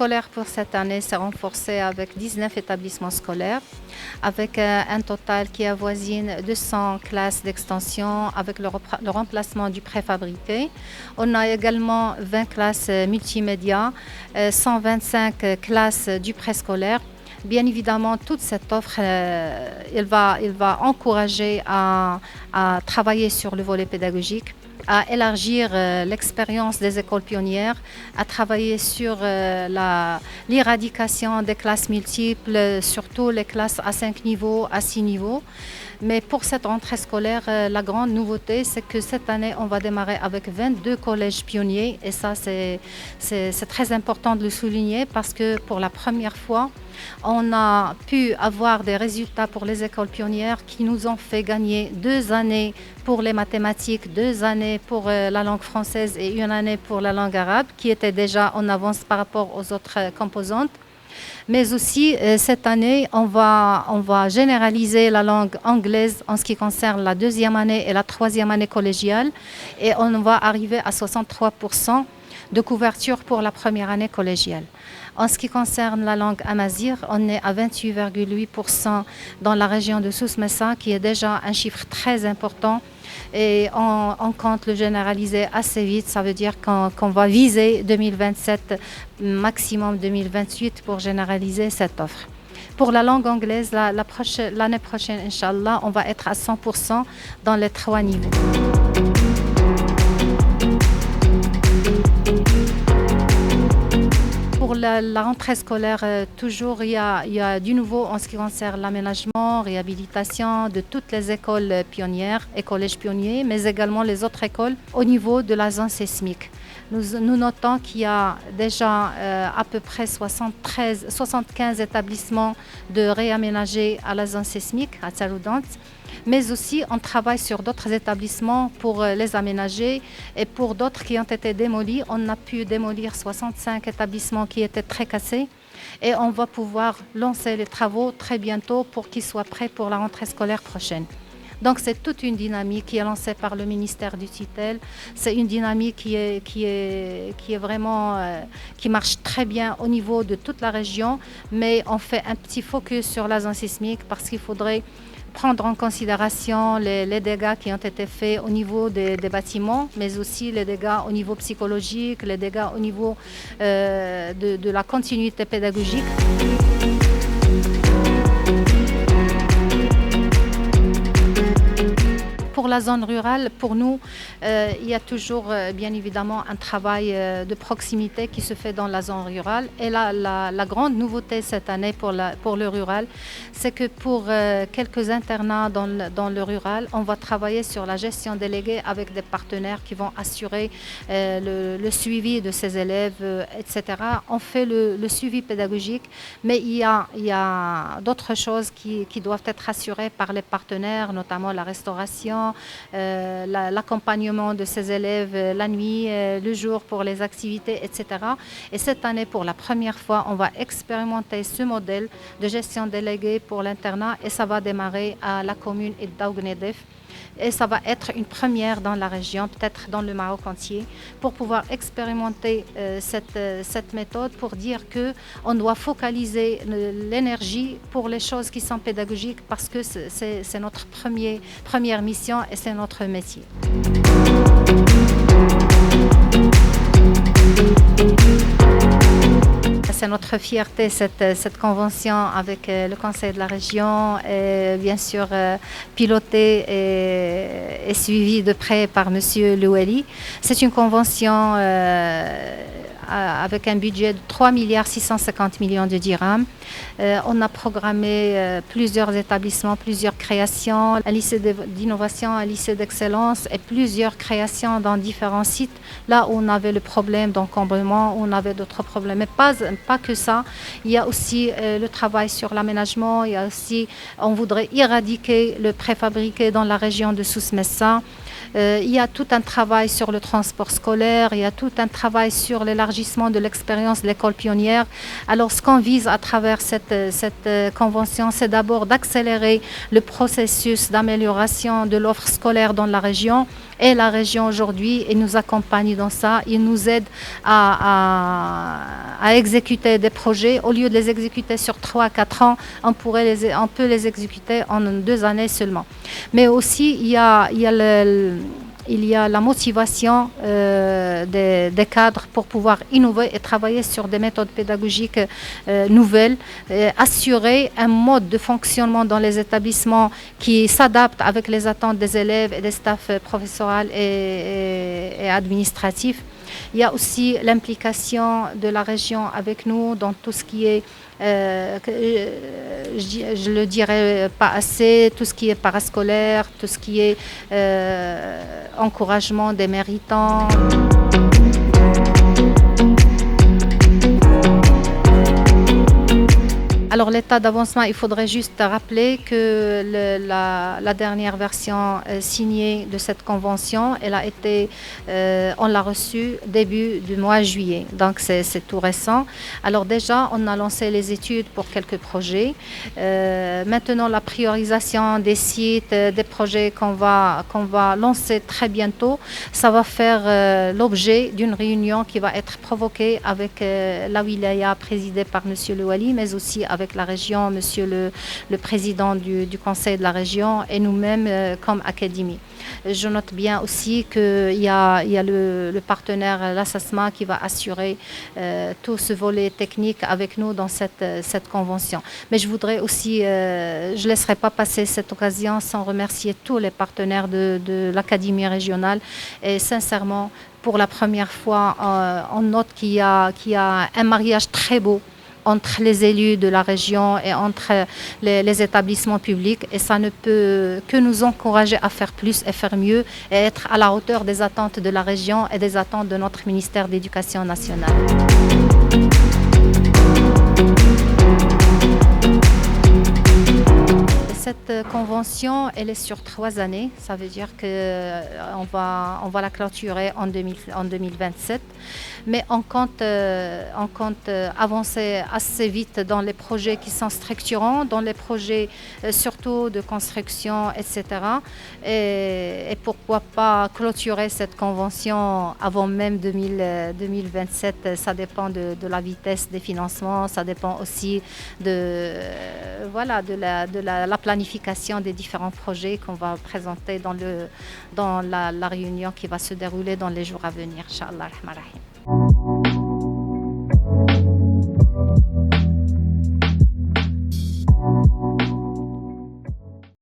scolaire pour cette année s'est renforcé avec 19 établissements scolaires, avec un total qui avoisine 200 classes d'extension avec le remplacement du préfabriqué. On a également 20 classes multimédia, 125 classes du préscolaire. Bien évidemment, toute cette offre, il va encourager à travailler sur le volet pédagogique, à élargir l'expérience des écoles pionnières, à travailler sur l'éradication des classes multiples, surtout les classes à 5 niveaux, à 6 niveaux. Mais pour cette rentrée scolaire, la grande nouveauté, c'est que cette année, on va démarrer avec 22 collèges pionniers. Et ça, c'est très important de le souligner parce que pour la première fois, on a pu avoir des résultats pour les écoles pionnières qui nous ont fait gagner 2 années pour les mathématiques, 2 années pour la langue française et 1 année pour la langue arabe, qui était déjà en avance par rapport aux autres composantes. Mais aussi, cette année, on va généraliser la langue anglaise en ce qui concerne la 2e année et la 3e année collégiale. Et on va arriver à 63% de couverture pour la 1re année collégiale. En ce qui concerne la langue amazigh, on est à 28,8% dans la région de Souss-Messa, qui est déjà un chiffre très important. Et on compte le généraliser assez vite. Ça veut dire qu'on va viser 2027, maximum 2028 pour généraliser cette offre. Pour la langue anglaise, l'année prochaine, Inch'Allah, on va être à 100% dans les 3 niveaux. Pour la rentrée scolaire, toujours il y a du nouveau en ce qui concerne l'aménagement, réhabilitation de toutes les écoles pionnières et collèges pionniers, mais également les autres écoles au niveau de la zone sismique. Nous notons qu'il y a déjà à peu près 75 établissements de réaménager à la zone sismique, à Tsaroudant. Mais aussi, on travaille sur d'autres établissements pour les aménager. Et pour d'autres qui ont été démolis, on a pu démolir 65 établissements qui étaient très cassés. Et on va pouvoir lancer les travaux très bientôt pour qu'ils soient prêts pour la rentrée scolaire prochaine. Donc c'est toute une dynamique qui est lancée par le ministère du tutelle. C'est une dynamique qui est vraiment qui marche très bien au niveau de toute la région, mais on fait un petit focus sur la zone sismique parce qu'il faudrait prendre en considération les dégâts qui ont été faits au niveau des bâtiments, mais aussi les dégâts au niveau psychologique, les dégâts au niveau de la continuité pédagogique. Pour la zone rurale, pour nous, il y a toujours bien évidemment un travail de proximité qui se fait dans la zone rurale. Et la grande nouveauté cette année pour le rural, c'est que pour quelques internats dans le rural, on va travailler sur la gestion déléguée avec des partenaires qui vont assurer le suivi de ces élèves, etc. On fait le suivi pédagogique, mais il y a d'autres choses qui doivent être assurées par les partenaires, notamment la restauration, l'accompagnement de ces élèves la nuit, le jour pour les activités, etc. Et cette année, pour la première fois, on va expérimenter ce modèle de gestion déléguée pour l'internat et ça va démarrer à la commune d'Aougnedef. Et ça va être une première dans la région, peut-être dans le Maroc entier, pour pouvoir expérimenter cette méthode pour dire qu'on doit focaliser l'énergie pour les choses qui sont pédagogiques parce que c'est notre première mission et c'est notre métier. C'est notre fierté, cette convention avec le Conseil de la région, et bien sûr pilotée et suivie de près par M. Loueli. C'est une convention avec un budget de 3,650 milliards de dirhams. On a programmé plusieurs établissements, plusieurs créations, un lycée d'innovation, un lycée d'excellence et plusieurs créations dans différents sites, là où on avait le problème d'encombrement, où on avait d'autres problèmes. Mais pas que ça, il y a aussi le travail sur l'aménagement, il y a aussi, on voudrait éradiquer le préfabriqué dans la région de Souss-Messa. Il y a tout un travail sur le transport scolaire, il y a tout un travail sur l'élargissement l'élargissement de l'expérience de l'école pionnière. Alors, ce qu'on vise à travers cette convention, c'est d'abord d'accélérer le processus d'amélioration de l'offre scolaire dans la région. Et la région aujourd'hui, il nous accompagne dans ça, il nous aide à exécuter des projets. Au lieu de les exécuter sur 3 à 4 ans, on peut les exécuter en 2 années seulement. Mais aussi, il y a la motivation des cadres pour pouvoir innover et travailler sur des méthodes pédagogiques nouvelles, assurer un mode de fonctionnement dans les établissements qui s'adapte avec les attentes des élèves et des staffs professoraux et administratifs. Il y a aussi l'implication de la région avec nous dans tout ce qui est, je le dirais pas assez, tout ce qui est parascolaire, tout ce qui est encouragement des méritants. Alors l'état d'avancement, il faudrait juste rappeler que la dernière version signée de cette convention, on l'a reçue début du mois de juillet, donc c'est tout récent. Alors déjà, on a lancé les études pour quelques projets. Maintenant, la priorisation des sites, des projets qu'on va lancer très bientôt, ça va faire l'objet d'une réunion qui va être provoquée avec la wilaya présidée par M. Le Wali, mais aussi avec la région, monsieur le président du conseil de la région et nous-mêmes comme académie. Je note bien aussi qu'il y a le partenaire, l'ASASMA, qui va assurer tout ce volet technique avec nous dans cette convention. Mais je voudrais aussi, je ne laisserai pas passer cette occasion sans remercier tous les partenaires de l'Académie régionale et sincèrement, pour la première fois, on note qu'il y a un mariage très beau entre les élus de la région et entre les établissements publics. Et ça ne peut que nous encourager à faire plus et faire mieux et être à la hauteur des attentes de la région et des attentes de notre ministère de l'Éducation nationale. Cette convention, elle est sur 3 années. Ça veut dire qu'on va la clôturer en 2027. Mais on compte avancer assez vite dans les projets qui sont structurants, dans les projets surtout de construction, etc. Et pourquoi pas clôturer cette convention avant même 2027. Ça dépend de la vitesse des financements, ça dépend aussi de la planification des différents projets qu'on va présenter dans la réunion qui va se dérouler dans les jours à venir, Inch'Allah.